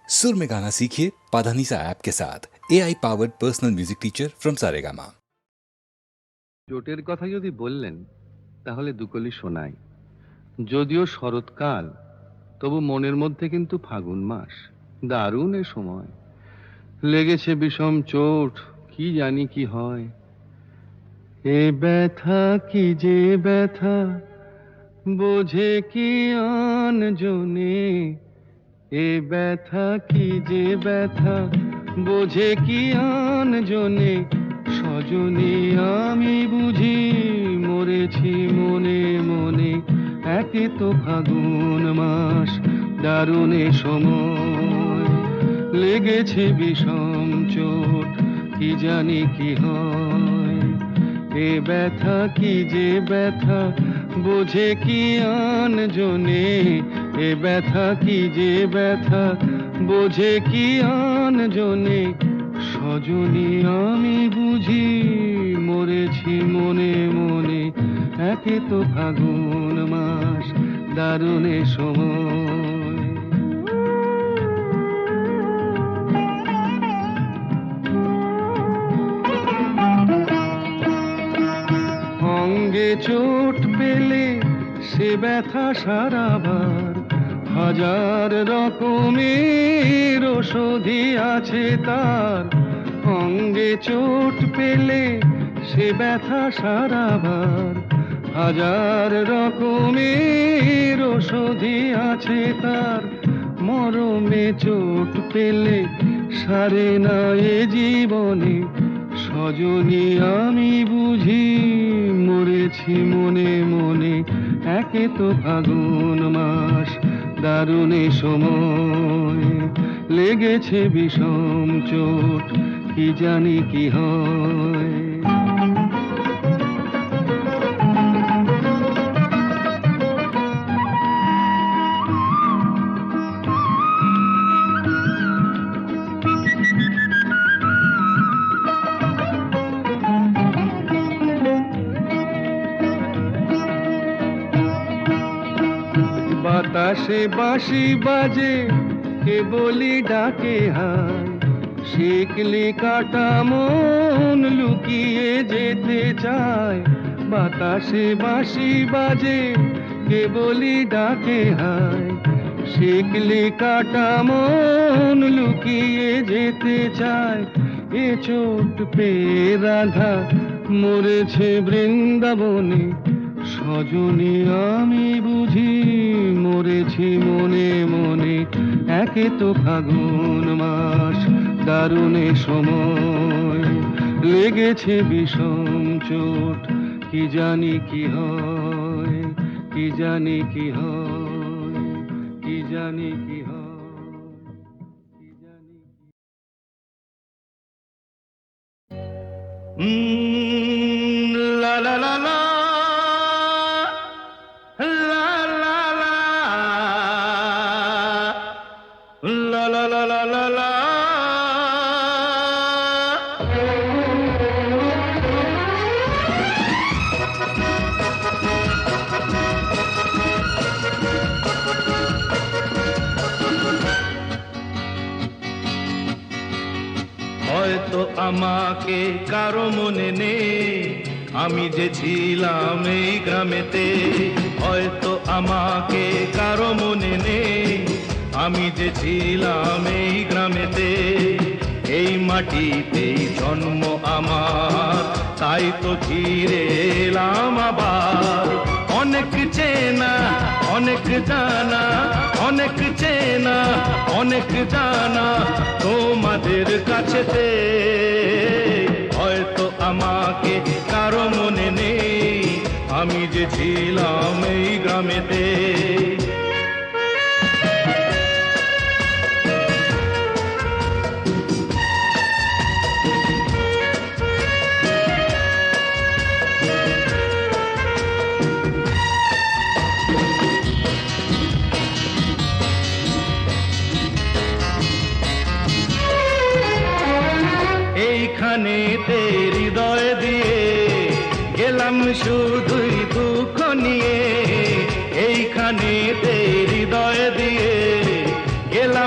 सुर में गाना सीखिए पाधानीसा ऐप के साथ AI powered personal music teacher from Saregama. চোটের কথা যদি বললেন তাহলে দুকলি শোনাই। যদিও শরৎকাল, তবু মনের মধ্যে কিন্তু ফাগুন মাস। দারুণ এ সময়, লেগেছে বিষম চোট, কি জানি কি হয়। এ ব্যথা কি যে ব্যথা, বোঝে কি আনজনে। এ ব্যথা কি যে ব্যথা, বোঝে কি আনজনে। সজনী আমি বুঝি মরেছি মনে মনে। একে তো ফাগুন মাস, দারুণ এ সময়, লেগেছে বিষম চোট, কি জানি কি হয়। এ ব্যথা কি যে ব্যথা, বোঝে কি আনজনে। এ ব্যথা কি যে ব্যথা, বোঝে কি আনজনে। সজনী আমি বুঝি মরেছি মনে মনে। একে তো ফাগুন মাস, দারুণ এ সময়। অঙ্গে চোট পেলে সে ব্যথা সারাবার, হাজার রকমের ওষুধি আছে তার। অঙ্গে চোট পেলে সে ব্যথা সারাবার, হাজার রকমের ওষুধি আছে তার। মরমে চোট পেলে সারে না এ জীবনে। সজনী আমি বুঝি মরেছি মনে মনে। একে তো ফাগুন মাস, দারুণ এ সময়, লেগেছে বিষম চোট, কি জানি কি হয়। বাতাসে বাঁশি বাজে, কে বলি ডাকে হায়। শিকলি কাটা মন লুকিয়ে যেতে চায়। বাতাসে বাঁশি বাজে, কে বলি ডাকে হায়। শিকলি কাটা মন লুকিয়ে যেতে চায়। এ চোট পেয়ে রাধা মরেছে বৃন্দাবনে। সজনী আমি বুঝি মরেছি মনে মনে। একে তো ফাগুন মাস, দারুণ এ সময়, লেগেছে বিষম চোট, কি জানি কি হয়। কি জানি কি হয়, কি জানি কি হয়, কি জানি কি। লা লা লা লা, la la la, la la la la la la. হয়তো আমাকে কারো মনে নেই, আমি যে ছিলাম এই গ্রামেতে। হয়তো আমাকে কারো মনে নেই, আমি যে ছিলাম এই গ্রামেতে। এই মাটিতেই জন্ম আমার, তাই তো ফিরে এলাম আবার। অনেক চেনা অনেক জানা, অনেক চেনা অনেক জানা তোমাদের কাছেতে। হয়তো আমাকে কারো মনে নেই, আমি যে ছিলাম এই গ্রামেতে। এইখানেতে হৃদয় দিয়ে গেলাম শুধুই দুঃখ নিয়ে। এইখানেতে হৃদয় দিয়ে গেলাম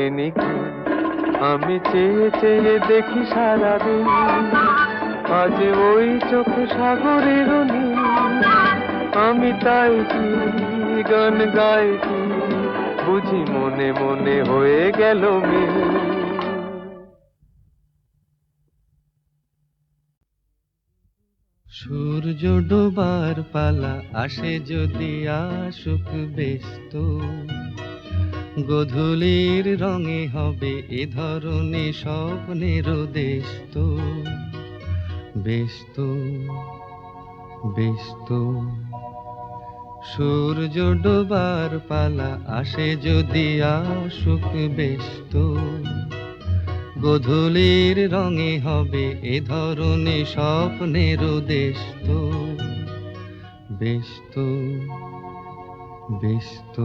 মেলেনি কি আমি চেয়ে চেয়ে দেখি সারাদিন আজ ওই চোখ সাগরের নীল আমি তাই কি গান গাই কি বুঝি মনে মনে হয়ে গেল মিল সূর্য ডোবার পালা আসে যদি আসুক ব্যস্ত গোধূলির রঙে হবে এ ধরনের স্বপ্নের দেশ তো ব্যস্ত ব্যস্ত সূর্য ডোবার পালা আসে যদি আসুক ব্যস্ত গোধূলির রঙে হবে এ ধরনের স্বপ্নের দেশ তো ব্যস্ত ব্যস্ত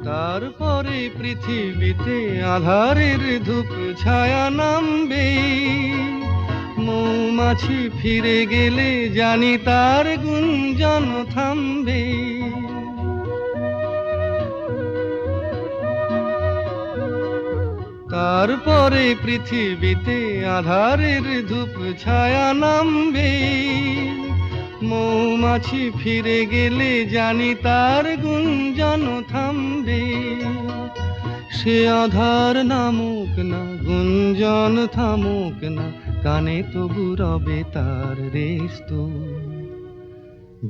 তারপরে পৃথিবীতে আধারের ধূপ ছায়া নামবে মৌমাছি ফিরে গেলে জানি তার গুঞ্জন থামবে তারপরে পৃথিবীতে আধারের ধূপ ছায়া নামবে মৌমাছি ফিরে গেলে জানি তার গুঞ্জন থামবে সে আধার নামুক না গুঞ্জন থামুক না কানে তবু রবে তার রেস্ত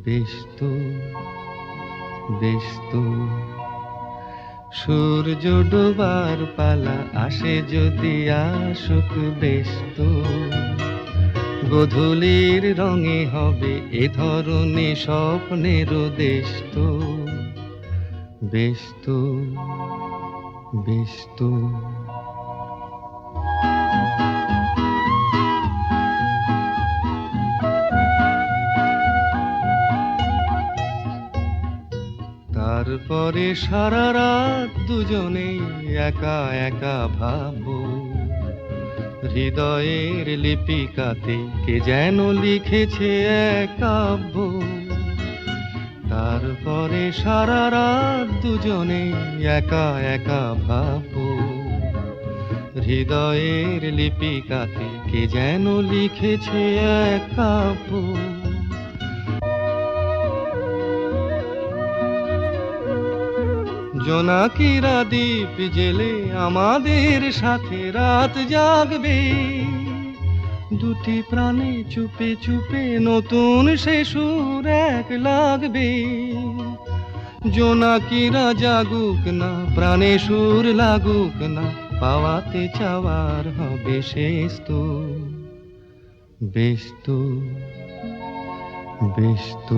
ব্যস্ত ব্যস্ত সূর্য ডোবার পালা আসে যদি আসুক ব্যস্ত গোধূলির রঙে হবে এ ধরনের স্বপ্নের দেশ তো ব্যস্ত ব্যস্ত তারপরে সারা রাত দুজনে একা একা ভাবো হৃদয়ের লিপিকাতে কে যেন লিখেছে এক কাব্য তারপরে সারা রাত দুজনে একা একা ভাবো হৃদয়ের লিপিকাতে কে যেন লিখেছে এক কাব্য জোনাকিরা দ্বীপ জেলে আমাদের সাথে রাত জাগবে দুটি প্রাণে চুপে চুপে নতুন সে সুর এক লাগবে জোনাকিরা জাগুক না প্রাণে সুর লাগুক না পাওয়াতে চাওয়ার হবে শেষ তো ব্যস্ত ব্যস্ত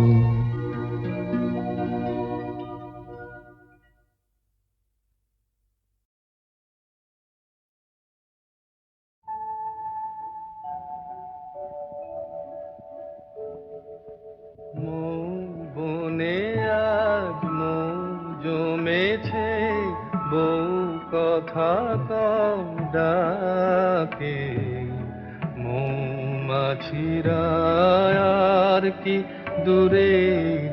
বনে আজ মৌ জমেছে বউ কথা কম ডাকে মৌমাছিরা আর কি দূরে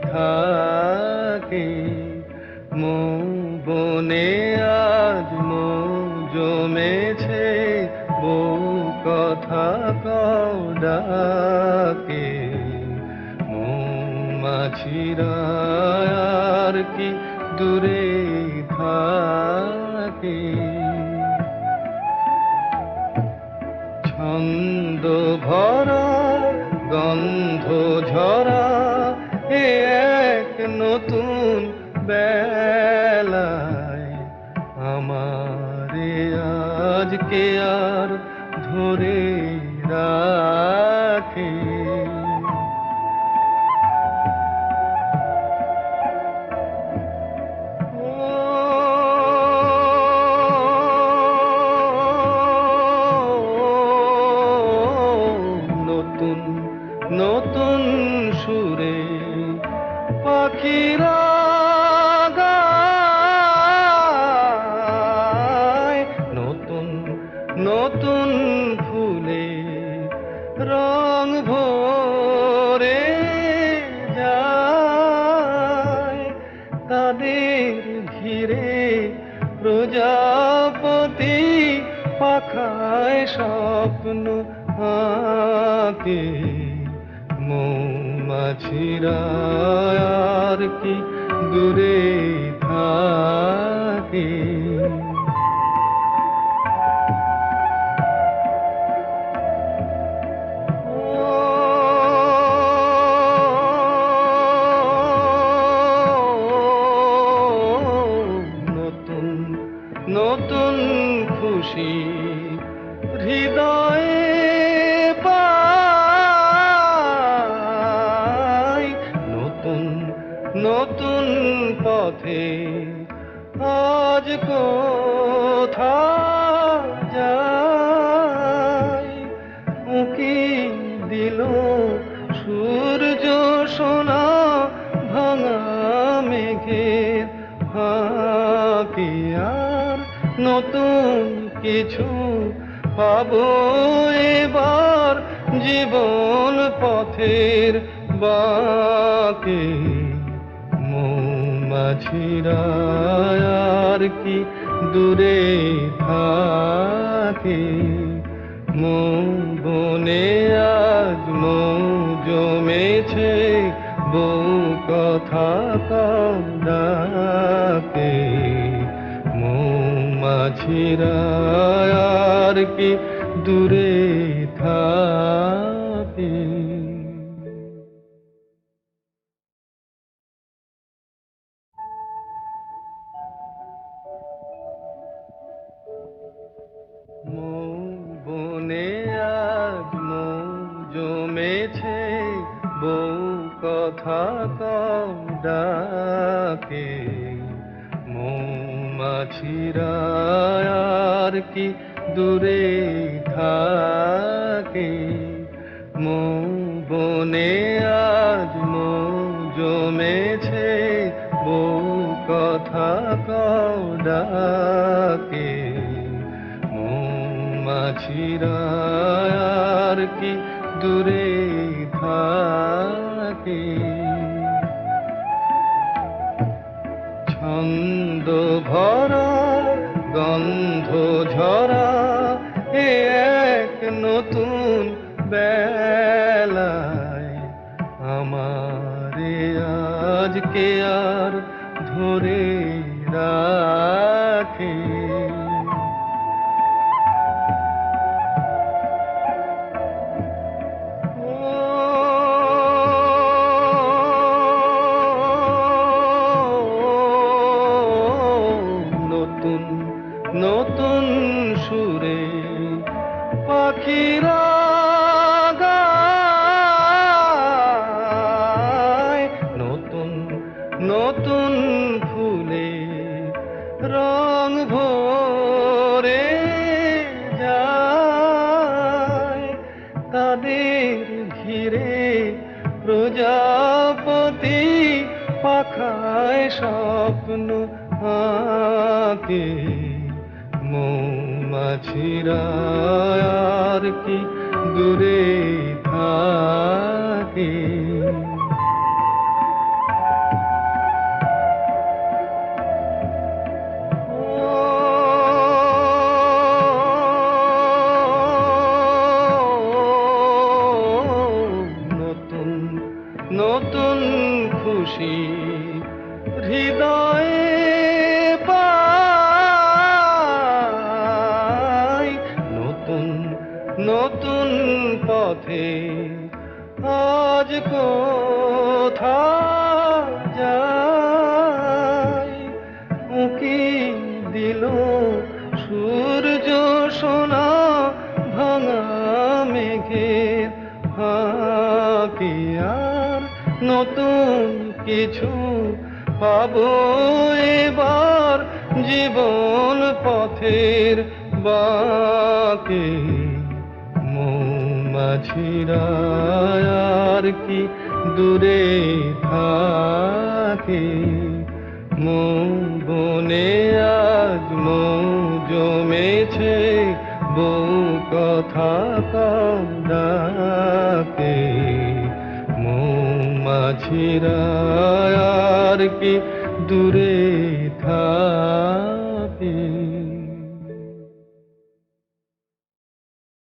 থাকে মৌ বনে আজ মৌ জমেছে বউ কথা কম ডাকে মাছিরা আর কি দূরে থাকে ছন্দ ভরা গন্ধ ঝরা এ এক নতুন বেলায় আমারে আজকে আর ধরে রাখে নতুন সুরে পাখিরা গায় নতুন নতুন ফুলে পাখায় স্বপ্ন আঁকে মৌমাছিরা আর কি দূরে থাকে নতুন নতুন খুশি হৃদয়ে পাই নতুন নতুন পথে আজ কোথা যাই উকি দিল সূর্য সোনা ভাঙা মেঘের ফাঁকি আর নতুন কিছু পাবো এবার জীবন পথের বাঁকে মৌমাছিরা আর কি দূরে থাকে মৌ বনে আজ মৌ জমেছে বউ কথা কম ডাকে মৌমাছিরা আর কি দূরে থাকে মৌ বনে আজ মৌ জমেছে বউ কথা কম ডাকে মৌমাছিরা আর কি দূরে থাকে মৌ বনে আজ মৌ জমেছে বউ কথা কম ডাকে মৌমাছিরা আর কি দূরে থাকে ছন্দ ভরা গন্ধ ঝরা এ এক নতুন বেলায় আমারে আজকে আর ধরে রাখে নতুন সুরে পাখিরা গায় নতুন নতুন ফুলে রং ভরে যায় তাদের ঘিরে প্রজাপতি পাখায় স্বপ্ন আঁকে মৌমাছিরা আর কি দূরে থাকে নতুন নতুন খুশি হৃদয়ে পাই নতুন নতুন পথে আজ কোথা যাই উকি দিল সূর্য সোনা ভাঙা মেঘের ফাঁকি আর নতুন কিছু পাবো এবার জীবন পথের বাঁকে মৌমাছিরা আর কি দূরে থাকে মৌ বনে আজ মৌ জমেছে বউ কথা কম ডাকে মৌমাছিরা আর কি দূরে থাকে